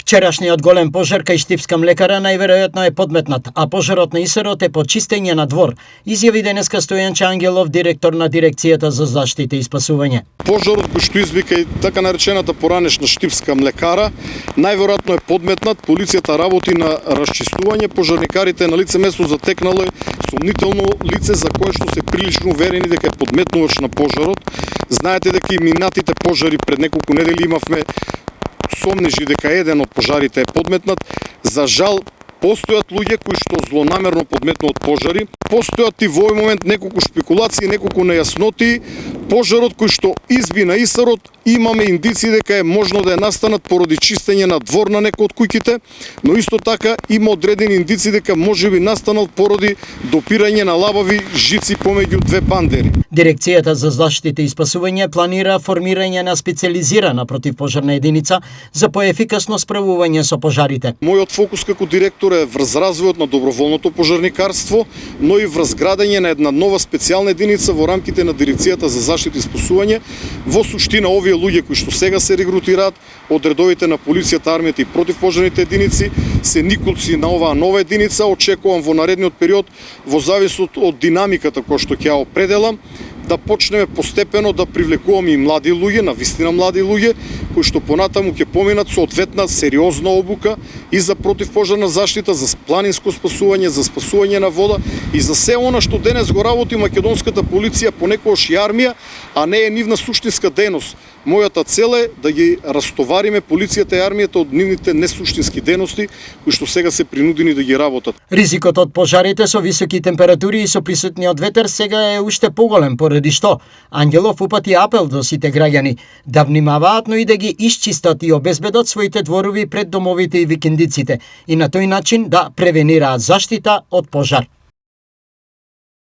Вчерашниот голем пожар кај Штипска млекара најверојатно е подметнат, а пожарот на Исарот е почистење на двор, изјави денеска Стојанче Ангелов, директор на дирекцијата за заштита и спасување. Пожарот кој што извика и така наречената поранешна Штипска млекара најверојатно е подметнат, полицијата работи на расчистување, пожарникарите на лице место затекнале сомнително лице за кое што се прилично уверени дека е подметнувач на пожарот. Знаете дека и минатите пожари пред неколку недели имавме сомнежи дека еден од пожарите е подметнат. За жал, постојат луѓе кои што злонамерно подметнуваат пожари. Постојат и во овој момент неколку шпекулации, неколку нејасноти. Пожарот кој што изби на Исарот, имаме индиции дека е можно да е настанат поради чистење на двор на некој од куќите, но исто така има одредени индиции дека можеби настанал поради допирање на лабави жици помеѓу две бандери. Дирекцијата за заштита и спасување планира формирање на специјализирана противпожарна единица за поефикасно справување со пожарите. Мојот фокус како директор е врз развојот на доброволното пожарникарство, но и врз градење на една нова специјална единица во рамките на Дирекцијата за заштита и спасување. Во суштина овие луѓе кои што сега се регрутираат од редовите на полицијата, армијата и противпожарните единици се николци на оваа нова единица. Очекувам во наредниот период, во зависност од динамиката која што ќе ја определам, да почнеме постепено да привлекуваме и млади луѓе, навистина млади луѓе, кои што понатаму ќе поминат соодветна сериозна обука и за противпожарна заштита, за планинско спасување, за спасување на вода и за се она што денес го работи македонската полиција, понекогаш и армија, а не е нивна суштинска дејност. Мојата цел е да ги растовариме полицијата и армијата од нивните несуштински дејности, кои што сега се принудени да ги работат. Ризикот од пожарите со високи температури и со присутниот ветер сега е уште поголем, поради што Ангелов упати апел до сите граѓани да внимаваат, но и да ги исчистат и обезбедат своите дворови пред домовите и викендиците и на тој начин да превенираат заштита од пожар.